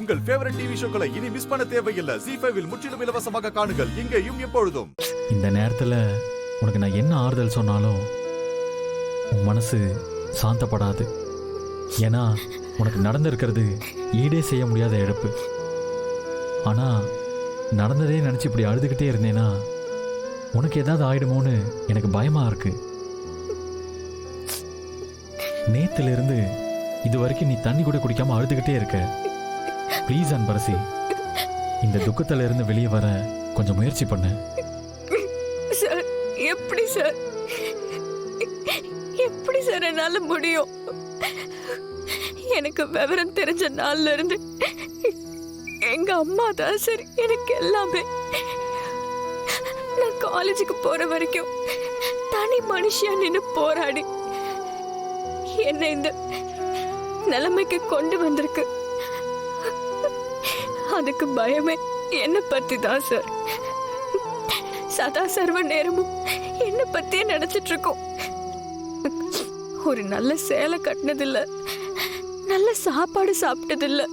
உங்கள் favourite TV ஷோக்களை இனி miss பண்ண தேவையில்லை. ZEE5 இல் முற்றிலும் இலவசமாக காணுங்கள். இங்கேயும் எப்பொழுதும். இந்த நேரத்துல உனக்கு நான் என்ன ஆறுதல் சொன்னாலும் உன் மனசு சாந்தப்படாது. ஏன்னா உனக்கு நடந்திருக்கிறது ஈடே செய்ய முடியாத இழப்பு. ஆனா நடந்ததே நினைச்சு இப்படி அழுதுகிட்டே இருந்தேன்னா உனக்கு ஏதாவது ஆயிடுமோன்னு எனக்கு பயமா இருக்கு. நேத்துல இருந்து இது வரைக்கும் நீ தண்ணி கூட குடிக்காம அழுதுகிட்டே இருக்க. ப்ளீஸ் அன்பரசி, இந்த துக்கத்துல இருந்து வெளியே வர கொஞ்சம் முயற்சி பண்ணு. சார், எப்படி சார் எப்படி சார் என்னால முடியும்? எனக்கு விவரம் தெரிஞ்ச நாள்ல இருந்து எங்க அம்மா தான் சார் எனக்கு எல்லாமே. நான் காலேஜுக்கு போற வரைக்கும் தனி மனுஷியா நின்னு போராடி என்ன இந்த நிலைமைக்கு கொண்டு வந்திருக்கு. அதுக்கு பயமே என்ன பத்தி தான் சார். சதா சர்வ நேரமும் என்ன பத்தியே நினைச்சிட்டு இருக்கோம். ஒரு நல்ல சேலை கட்டினதில்ல, நல்ல சாப்பாடு சாப்பிட்டதில்ல.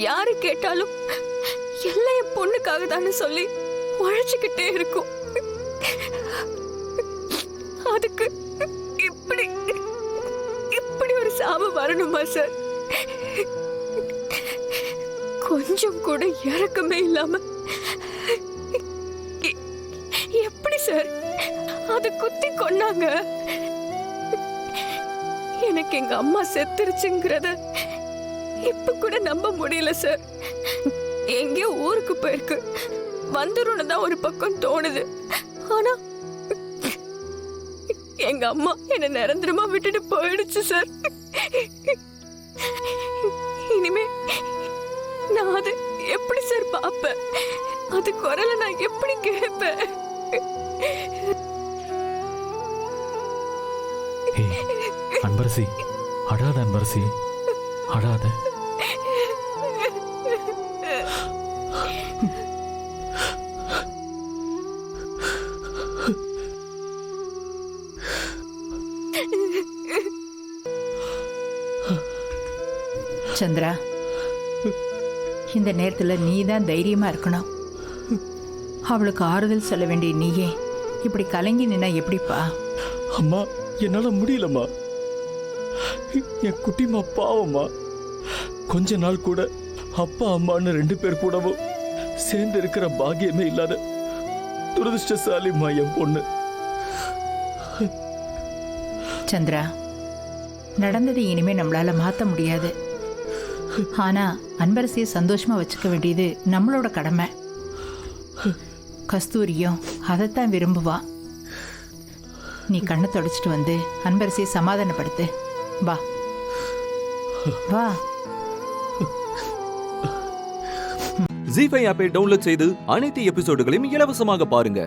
யாரு கேட்டாலும் எல்லாம் என் பொண்ணுக்காக தானே சொல்லி உழைச்சுக்கிட்டே இருக்கும். அதுக்கு இப்படி இப்படி ஒரு சாப வரணுமா சார்? கொஞ்சம் கூட இறக்கமே இல்லாம எப்படி சார் அது குத்தி கொன்னாங்க? எனக்கு எங்க அம்மா செத்துருச்சுங்கிறத இப்ப கூட நம்ப முடியல சார். எங்கேயோ ஊருக்கு போயிருக்கு, வந்துருன்னு தான் ஒரு பக்கம் தோணுது. ஆனா எங்க அம்மா என்ன நிரந்தரமா விட்டுட்டு போயிடுச்சு சார். இனிமே நான் அது எப்படி சார் பாப்பேன்? அது குரலை நான் எப்படி கேட்பேன்? அன்பரசி, அழாத அன்பரசி, அழாத. சந்திரா, இந்த நேரத்துல நீ தான் தைரியமா இருக்கணும். அவளுக்கு ஆறுதல் சொல்ல வேண்டிய நீயே இப்படி கலங்கி நின்னா எப்படிப்பா? அம்மா, என்னால முடியலம்மா. என் குட்டிமா பாவம்மா. கொஞ்ச நாள் கூட அப்பா அம்மான்னு 2 பேர் கூடவும் சேர்ந்து இருக்கிற பாக்கியமே இல்லாத துரதிருஷ்டசாலிம்மா என் பொண்ணு. சந்திரா, நடந்ததை இனிமே நம்மளால மாத்த முடியாது. ஆனா அன்பரசியை சந்தோஷமா வச்சுக்க வேண்டியது நம்மளோட கடமை. கஸ்தூரியும் அதைத்தான் விரும்புவா. நீ கண்ணை தொடச்சிட்டு வந்து அன்பரசியை சமாதானப்படுத்து. வா வா. ZEE5 ஆப்பை டவுன்லோட் செய்து அனைத்து எபிசோடுகளையும் இலவசமாக பாருங்க.